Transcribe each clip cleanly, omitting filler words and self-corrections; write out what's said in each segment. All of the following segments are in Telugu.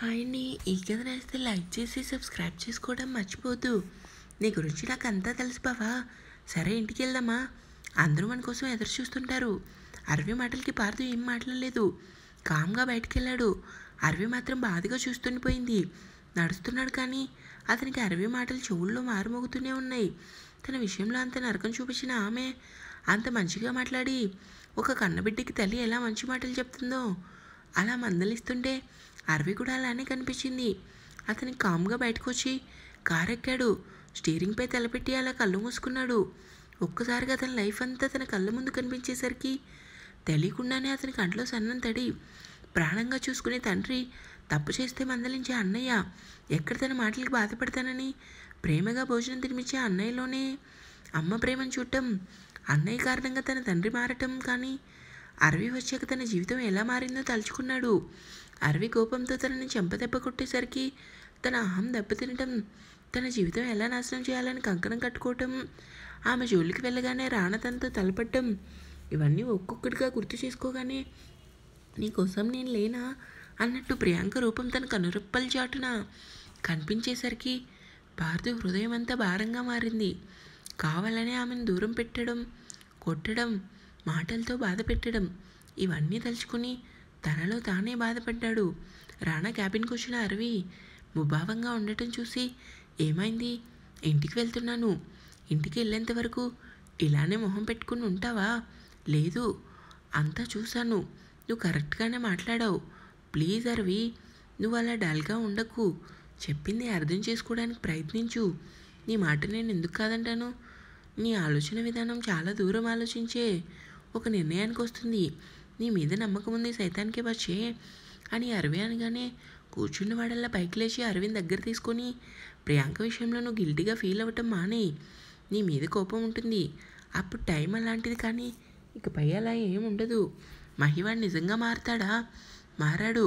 హాయ్ అండి. ఈ కథ నచ్చితే లైక్ చేసి సబ్స్క్రైబ్ చేసుకోవడం మర్చిపోద్దు. నీ గురించి నాకు అంతా తెలుసు బావా. సరే ఇంటికి వెళ్దామా? అందరూ మన కోసం ఎదురు చూస్తుంటారు. అరవి మాటలకి పార్దు ఏం మాట్లాడలేదు. కామ్గా బయటికి వెళ్ళాడు. అరవి మాత్రం బాధగా చూస్తుండిపోయింది. నడుస్తున్నాడు కానీ అతనికి అరవి మాటలు చెవుల్లో మారుమోగుతూనే ఉన్నాయి. తన విషయంలో అంత నరకం చూపించిన ఆమె అంత మంచిగా మాట్లాడి ఒక కన్నబిడ్డకి తల్లి ఎలా మంచి మాటలు చెప్తుందో అలా మందలిస్తుంటే అరవి కూడా అలానే కనిపించింది. అతనికి కామ్గా బయటకు వచ్చి కారు ఎక్కాడు. స్టీరింగ్పై తలపెట్టి అలా కళ్ళు మూసుకున్నాడు. ఒక్కసారిగా అతని లైఫ్ అంతా తన కళ్ళ ముందు కనిపించేసరికి తెలియకుండానే అతని కంట్లో సన్నం తడి. ప్రాణంగా చూసుకునే తండ్రి, తప్పు చేస్తే మందలించే అన్నయ్య, ఎక్కడ తన మాటలకి బాధపడతానని ప్రేమగా భోజనం తినిపించే అన్నయ్యలోనే అమ్మ ప్రేమను చూడటం, అన్నయ్య కారణంగా తన తండ్రి మారటం. కానీ అరవి వచ్చాక తన జీవితం ఎలా మారిందో తలుచుకున్నాడు. అరవి కోపంతో తనని చెంపదెబ్బ కొట్టేసరికి తన అహం దెబ్బతినటం, తన జీవితం ఎలా నాశనం చేయాలని కంకణం కట్టుకోవటం, ఆమె జోలికి వెళ్ళగానే రాణ తనతో తలపడటం, ఇవన్నీ ఒక్కొక్కటిగా గుర్తు చేసుకోగానే నీకోసం నేను లేనా అన్నట్టు ప్రియాంక రూపం తన కనురెప్పల చాటున కనిపించేసరికి పార్థు హృదయం అంతా భారంగా మారింది. కావాలనే ఆమెను దూరం పెట్టడం, కొట్టడం, మాటలతో బాధ పెట్టడం, ఇవన్నీ తలుచుకుని తనలో తానే బాధపడ్డాడు. రాణా క్యాబిన్కి వచ్చిన అరవి ముభావంగా ఉండటం చూసి ఏమైంది? ఇంటికి వెళ్తున్నాను. ఇంటికి వెళ్ళేంత వరకు ఇలానే మొహం పెట్టుకుని ఉంటావా? లేదు, అంతా చూశాను. నువ్వు కరెక్ట్గానే మాట్లాడావు. ప్లీజ్ అరవి, నువ్వు అలా డల్గా ఉండకు. చెప్పింది అర్థం చేసుకోవడానికి ప్రయత్నించు. నీ మాట నేను ఎందుకు కాదంటాను? నీ ఆలోచన విధానం చాలా దూరం ఆలోచించే ఒక నిర్ణయానికి వస్తుంది. నీ మీద నమ్మకం ఉంది, సైతానికే వచ్చే అని అరవి అనగానే కూర్చున్న వాడల్లా పైకి లేచి అరవింద్ దగ్గర తీసుకొని, ప్రియాంక విషయంలో నువ్వు గిల్టీగా ఫీల్ అవ్వటం మానే. నీ మీద కోపం ఉంటుంది, అప్పుడు టైం అలాంటిది, కానీ ఇకపై అలా ఏముండదు. మహివాడు నిజంగా మారతాడా? మారాడు.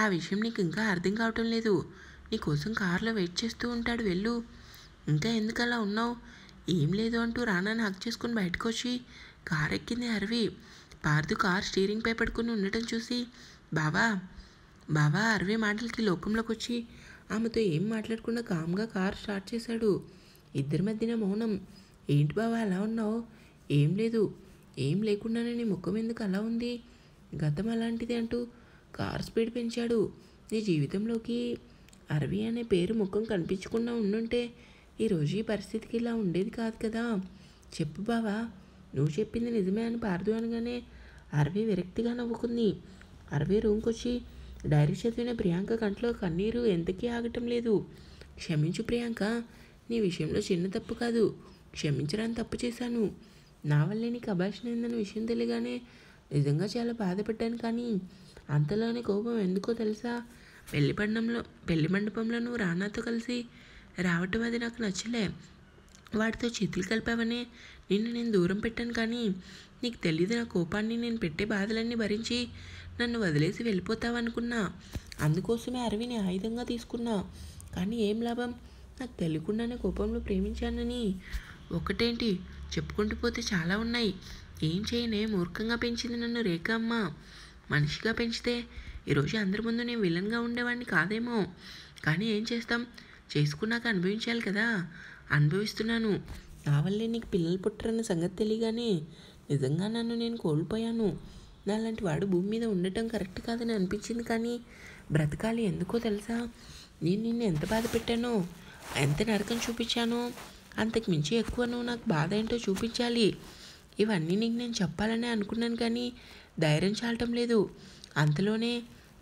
ఆ విషయం నీకు ఇంకా అర్థం కావటం లేదు. నీకోసం కారులో వెయిట్ చేస్తూ ఉంటాడు, వెళ్ళు. ఇంకా ఎందుకు అలా ఉన్నావు? ఏం లేదు అంటూ రానాని హక్ చేసుకుని బయటకు వచ్చి కారు ఎక్కింది అరవి. పార్థు కార్ స్టీరింగ్పై పడుకుని ఉండటం చూసి బావా బావా అరవి మాటలకి లోకంలోకి వచ్చి ఆమెతో ఏం మాట్లాడకుండా కామ్గా కార్ స్టార్ట్ చేశాడు. ఇద్దరి మధ్యన మౌనం. ఏంటి బావా అలా ఉన్నావు? ఏం లేదు. ఏం లేకుండానే నీ ముఖం ఎందుకు అలా ఉంది? గతం అలాంటిది అంటూ కార్ స్పీడ్ పెంచాడు. నీ జీవితంలోకి అరవి అనే పేరు ముఖం కనిపించకుండా ఉండుంటే ఈరోజు ఈ పరిస్థితికి ఇలా ఉండేది కాదు కదా. చెప్పు బావా, నువ్వు చెప్పింది నిజమే అని పార్దు అనగానే అరవి విరక్తిగా నవ్వుకుంది. అరవి రూమ్కి వచ్చి డైరీ చదివిన ప్రియాంక కంట్లో కన్నీరు ఎంతకీ ఆగటం లేదు. క్షమించు ప్రియాంక, నీ విషయంలో చిన్న తప్పు కాదు. క్షమించడానికి తప్పు చేశాను. నా వల్లే నీకు అభాషణ అయిందన్న విషయం తెలియగానే నిజంగా చాలా బాధపడ్డాను. కానీ అంతలోనే కోపం ఎందుకో తెలుసా? పెళ్లి మండపంలో నువ్వు రానాతో కలిసి రావటం అది నాకు నచ్చలే. వాటితో చేతులు కలిపావనే నిన్ను నేను దూరం పెట్టాను. కానీ నీకు తెలియదు, నా కోపాన్ని, నేను పెట్టే బాధలన్నీ భరించి నన్ను వదిలేసి వెళ్ళిపోతావనుకున్నా. అందుకోసమే అరవిని ఆయుధంగా తీసుకున్నా. కానీ ఏం లాభం? నాకు తెలియకుండానే కోపంలో ప్రేమించానని ఒకటేంటి, చెప్పుకుంటూ పోతే చాలా ఉన్నాయి. ఏం చేయనే, మూర్ఖంగా పెంచింది నన్ను రేఖ అమ్మ. మనిషిగా పెంచితే ఈరోజు అందరి ముందు నేను విలన్గా ఉండేవాడిని కాదేమో. కానీ ఏం చేస్తాం, చేసుకున్నాక అనుభవించాలి కదా. అనుభవిస్తున్నాను. నా వల్లే నీకు పిల్లలు పుట్టరన్న సంగతి తెలియగానే నిజంగా నన్ను నేను కోల్పోయాను. నాలాంటి వాడు భూమి మీద ఉండటం కరెక్ట్ కాదని అనిపించింది. కానీ బ్రతకాలి. ఎందుకో తెలుసా? నేను నిన్ను ఎంత బాధ పెట్టానో, ఎంత నరకం చూపించానో, అంతకు మించి ఎక్కువ నువ్వు నాకు బాధ ఏంటో చూపించాలి. ఇవన్నీ నీకు నేను చెప్పాలని అనుకున్నాను, కానీ ధైర్యం చాలటం లేదు. అంతలోనే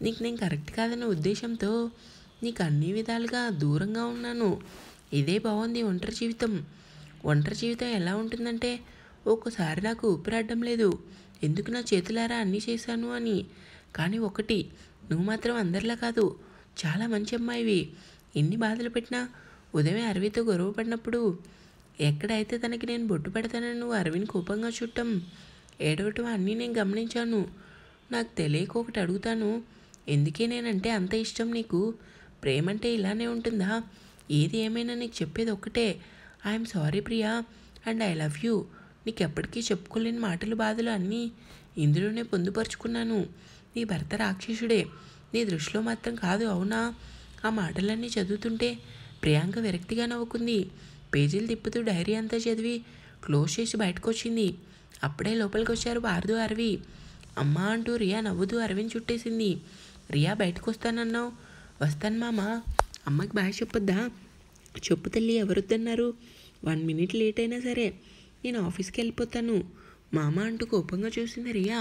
నీకు నేను కరెక్ట్ కాదన్న ఉద్దేశంతో నీకు అన్ని విధాలుగా దూరంగా ఉన్నాను. ఇదే బాగుంది ఒంటరి జీవితం. ఒంటరి జీవితం ఎలా ఉంటుందంటే, ఒక్కోసారి నాకు ఊపిరాడడం లేదు, ఎందుకు నా చేతులారా అన్నీ చేశాను అని. కానీ ఒకటి, నువ్వు మాత్రం అందరిలా కాదు, చాలా మంచి అమ్మాయివి. ఎన్ని బాధలు పెట్టినా ఉదయం అరవితో గొడవపడినప్పుడు ఎక్కడైతే తనకి నేను బొట్టు పెడతానని నువ్వు అరవిని కోపంగా చుట్టం, ఏడవటం అన్నీ నేను గమనించాను. నాకు తెలియక ఒకటి అడుగుతాను, ఎందుకే నేనంటే అంత ఇష్టం నీకు? ప్రేమంటే ఇలానే ఉంటుందా? ఏది ఏమైనా నీకు చెప్పేది ఒక్కటే, I'm sorry Priya and I love you. నీకు ఎప్పటికీ చెప్పుకోలేని మాటలు, బాధలు అన్నీ ఇందులోనే పొందుపరుచుకున్నాను. నీ భర్త రాక్షసుడే. నీ దృష్టిలో మాత్రం కాదు అవునా? ఆ మాటలన్నీ చదువుతుంటే ప్రియాంక విరక్తిగా నవ్వుకుంది. పేజీలు తిప్పుతూ డైరీ అంతా చదివి క్లోజ్ చేసి బయటకు వచ్చింది. అప్పుడే లోపలికి వచ్చారు పార్దు, అరవి. అమ్మా అంటూ రియా నవ్వుతూ అరవిని చుట్టేసింది. రియా బయటకు వస్తానన్నావు. వస్తాను మామ. అమ్మకి బాయ్ చెప్పొద్దా? చెప్పు తల్లి, ఎవరొద్దన్నారు? 1 మినిట్ లేట్ అయినా సరే నేను ఆఫీస్కి వెళ్ళిపోతాను మామ అంటూ కోపంగా చూసింది రియా.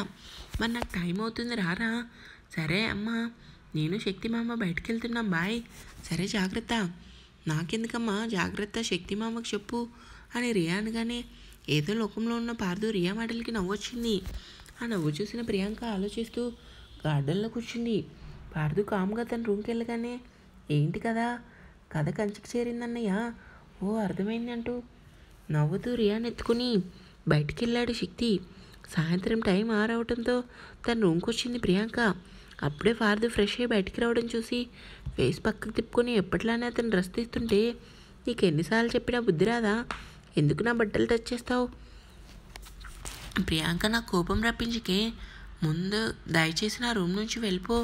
మరి నాకు టైం అవుతుంది రారా? సరే అమ్మా, నేను శక్తి మామ బయటికి వెళ్తున్నాం, బాయ్. సరే జాగ్రత్త. నాకెందుకమ్మా జాగ్రత్త, శక్తి మామకు చెప్పు అని రియా అనగానే ఏదో లోకంలో ఉన్న పార్దు రియా మాటలకి నవ్వొచ్చింది. ఆ నవ్వు చూసిన ప్రియాంక ఆలోచిస్తూ గార్డెన్లో కూర్చుంది. పార్దు కామ్గా తన రూమ్కి వెళ్ళగానే ఏంటి కదా కథ కంచికి చేరిందన్నయ్య, ఓ అర్థమైంది అంటూ నవ్వుతూ రియాని ఎత్తుకుని బయటికి వెళ్ళాడు శక్తి. సాయంత్రం టైం 6 అవడంతో తన రూమ్కి వచ్చింది ప్రియాంక. అప్పుడే పార్దు ఫ్రెష్ అయ్యి బయటికి రావడం చూసి ఫేస్ పక్కకు తిప్పుకొని ఎప్పట్లానే అతను డ్రెస్ తీస్తుంటే, నీకు ఎన్నిసార్లు చెప్పినా బుద్ధి రాదా? ఎందుకు నా బట్టలు టచ్ చేస్తావు? ప్రియాంక నాకు కోపం రప్పించుకే, ముందు దయచేసి నా రూమ్ నుంచి వెళ్ళిపో.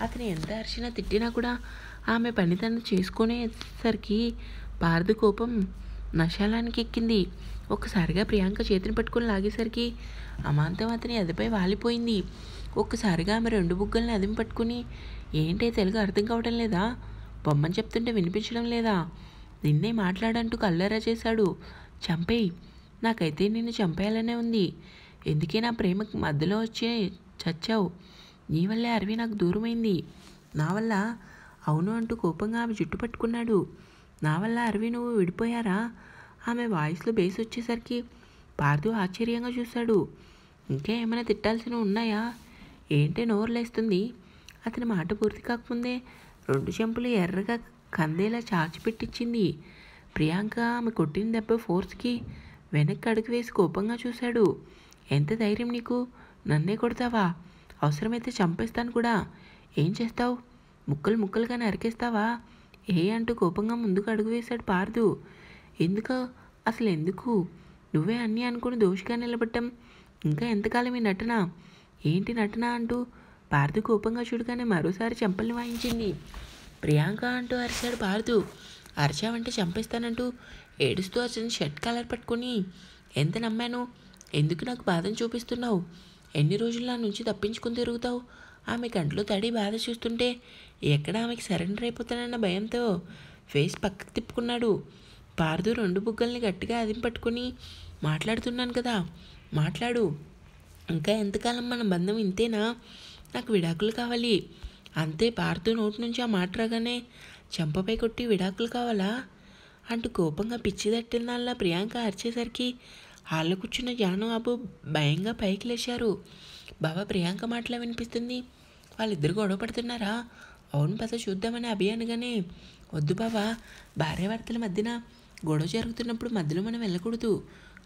అతను ఎంత అరిచినా తిట్టినా కూడా ఆమె పని తను చేసుకునేసరికి పార్దు కోపం నశాలానికి ఎక్కింది. ఒక్కసారిగా ప్రియాంక చేతిని పట్టుకుని లాగేసరికి అమాంతం అతని ఎదపై వాలిపోయింది. ఒక్కసారిగా ఆమె 2 బుగ్గల్ని అదిమి పట్టుకుని, ఏంటే తెలుగు అర్థం కావడం లేదా? బొమ్మని చెప్తుంటే వినిపించడం లేదా? నిన్నే మాట్లాడంటూ కల్లెర్ర చేశాడు. చంపేయి, నాకైతే నిన్ను చంపేయాలనే ఉంది. ఎందుకే నా ప్రేమకు మధ్యలో వచ్చి చచ్చావు? నీ వల్లే అరవి నాకు దూరమైంది. నా వల్ల? అవును అంటూ కోపంగా ఆమె జుట్టు పట్టుకున్నాడు. నా వల్ల అరవి నువ్వు విడిపోయారా? ఆమె వాయిస్లో బేస్ వచ్చేసరికి పార్దు ఆశ్చర్యంగా చూశాడు. ఇంకా ఏమైనా తిట్టాల్సినవి ఉన్నాయా? ఏంటే నోరులేస్తుంది? అతని మాట పూర్తి కాకముందే 2 చెంపులు ఎర్రగా కందేలా చాచిపెట్టించింది. ప్రియాంక ఆమె కొట్టిన దెబ్బ ఫోర్స్కి వెనక్కి అడుగు వేసి కోపంగా చూశాడు. ఎంత ధైర్యం నీకు? నన్నే కొడతావా? అవసరమైతే చంపేస్తాను కూడా. ఏం చేస్తావు? ముక్కలు ముక్కలుగా నరికేస్తావా? అంటూ కోపంగా ముందుకు అడుగు వేశాడు పార్దు. ఎందుకు? అసలు ఎందుకు? నువ్వే అన్నీ అనుకుని దోషిగా నిలబడ్డం. ఇంకా ఎంతకాలం ఈ నటన? ఏంటి నటన అంటూ పార్దు కోపంగా చూడగానే మరోసారి చెంపల్ని వాయించింది. ప్రియాంక అంటూ అరిచాడు పార్దు. అరిచావంటే చంపేస్తానంటూ ఏడుస్తూ అతని షర్ట్ కాలర్ పట్టుకొని, ఎంత నమ్మాను? ఎందుకు నాకు బాధను చూపిస్తున్నావు? ఎన్ని రోజులు నా నుంచి తప్పించుకుని తిరుగుతావు? ఆమె కంట్లో తడి బాధ చూస్తుంటే ఎక్కడ ఆమెకి సరెండర్ అయిపోతానన్న భయంతో ఫేస్ పక్కకు తిప్పుకున్నాడు. పార్దు 2 బుగ్గల్ని గట్టిగా అదింపట్టుకుని, మాట్లాడుతున్నాను కదా, మాట్లాడు. ఇంకా ఎంతకాలం మన బంధం ఇంతేనా? నాకు విడాకులు కావాలి. అంతే. పార్దు నోటి నుంచి ఆ మాట రాగానే చెంపపై కొట్టి విడాకులు కావాలా అంటూ కోపంగా పిచ్చి తట్టిందల్లా ప్రియాంక అరిచేసరికి హాల్లో కూర్చున్న జాను బాబు భయంగా పైకి లేచారు. బాబా, ప్రియాంక మాటలా వినిపిస్తుంది. వాళ్ళిద్దరు గొడవ పడుతున్నారా? అవును పద చూద్దామని అభి అనగానే, వద్దు బాబా, భార్యాభర్తల మధ్యన గొడవ జరుగుతున్నప్పుడు మధ్యలో మనం వెళ్ళకూడదు.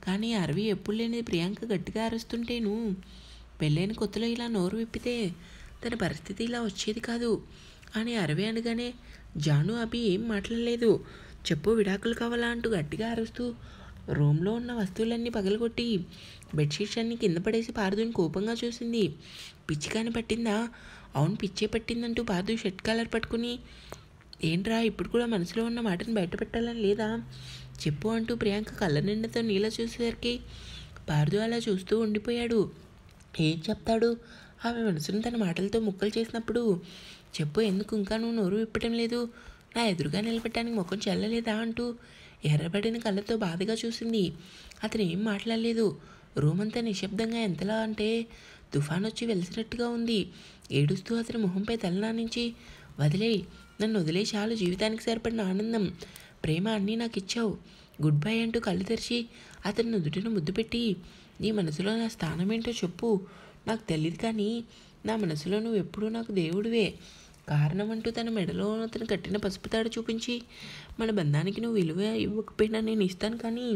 కానీ అరవి ఎప్పుడు లేనిది ప్రియాంక గట్టిగా అరుస్తుంటేను పెళ్ళైన కొత్తలో ఇలా నోరు విప్పితే తన పరిస్థితి ఇలా వచ్చేది కాదు అని అరవి అనగానే జాను అభి ఏం మాట్లాడలేదు. చెప్పు, విడాకులు కావాలా అంటూ గట్టిగా అరుస్తూ రూమ్లో ఉన్న వస్తువులన్నీ పగలగొట్టి బెడ్షీట్స్ అన్నీ కింద పడేసి పార్దుని కోపంగా చూసింది. పిచ్చికాని పట్టిందా? అవును, పిచ్చే పట్టిందంటూ పార్దు షర్ట్ కాలర్ పట్టుకుని, ఏంట్రా ఇప్పుడు కూడా మనసులో ఉన్న మాటను బయట పెట్టాలని లేదా? చెప్పు అంటూ ప్రియాంక కళ్ళ నిండాతో నీళ్ళ చూసేసరికి పార్దు అలా చూస్తూ ఉండిపోయాడు. ఏం చెప్తాడు? ఆమె మనసును తన మాటలతో ముక్కలు చేసినప్పుడు. చెప్పు, ఎందుకు ఇంకా నువ్వు నోరు విప్పటం లేదు? నా ఎదురుగా నిలబెట్టడానికి ముఖం చెల్లలేదా అంటూ ఎర్రబడిన కళ్ళతో బాధగా చూసింది. అతను ఏం మాట్లాడలేదు. రూమ్ అంతా నిశ్శబ్దంగా ఎంతలా అంటే తుఫాన్ వచ్చి వెలిసినట్టుగా ఉంది. ఏడుస్తూ అతని మొహంపై తలనానించి, వదిలేయి, నన్ను వదిలే చాలు, జీవితానికి సరిపడిన ఆనందం ప్రేమ అన్నీ నాకు ఇచ్చావు, గుడ్ బై అంటూ కళ్ళు తెరిచి అతని నుదుటిని ముద్దు పెట్టి, నీ మనసులో నా స్థానం ఏంటో చెప్పు. నాకు తెలియదు, కానీ నా మనసులో నువ్వు ఎప్పుడూ నాకు దేవుడివే. కారణం అంటూ తన మెడలో అతను కట్టిన పసుపు తాడు చూపించి, మన బంధానికి నువ్వు విలువ ఇవ్వకపోయినా నేను ఇస్తాను, కానీ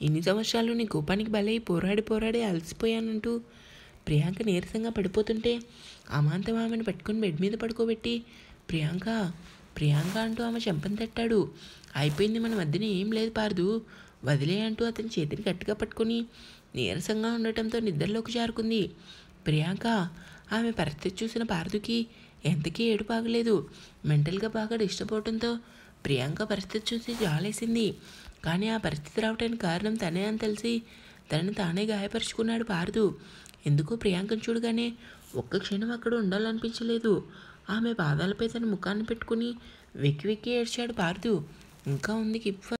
ఇన్ని సంవత్సరాలు నీ కోపానికి బలై పోరాడి అలసిపోయానంటూ ప్రియాంక నీరసంగా పడిపోతుంటే అమాంతం ఆమెను పట్టుకుని బెడ్ మీద పడుకోబెట్టి, ప్రియాంక ప్రియాంక అంటూ ఆమె చెంపని తట్టాడు. అయిపోయింది, మన మధ్యన ఏం లేదు పార్దు, వదిలే అంటూ అతని చేతిని గట్టిగా పట్టుకుని నీరసంగా ఉండటంతో నిద్రలోకి జారుకుంది ప్రియాంక. ఆమె పరిస్థితి చూసిన పార్దుకి ఎంతకీ ఏడుపు ఆగలేదు. మెంటల్గా బాగా డిస్టర్బ్ అవడంతో ప్రియాంక పరిస్థితి చూసి జాలేసింది. కానీ ఆ పరిస్థితి రావడానికి కారణం తనే అని తెలిసి తనని తానే గాయపరుచుకున్నాడు పార్దు. ఎందుకో ప్రియాంకను చూడగానే ఒక్క క్షణం అక్కడ ఉండాలనిపించలేదు. ఆమె పాదాలపై తన ముఖాన్ని పెట్టుకుని వెక్కి వెక్కి ఏడ్చాడు పార్దు. ఇంకా ఉంది కిప్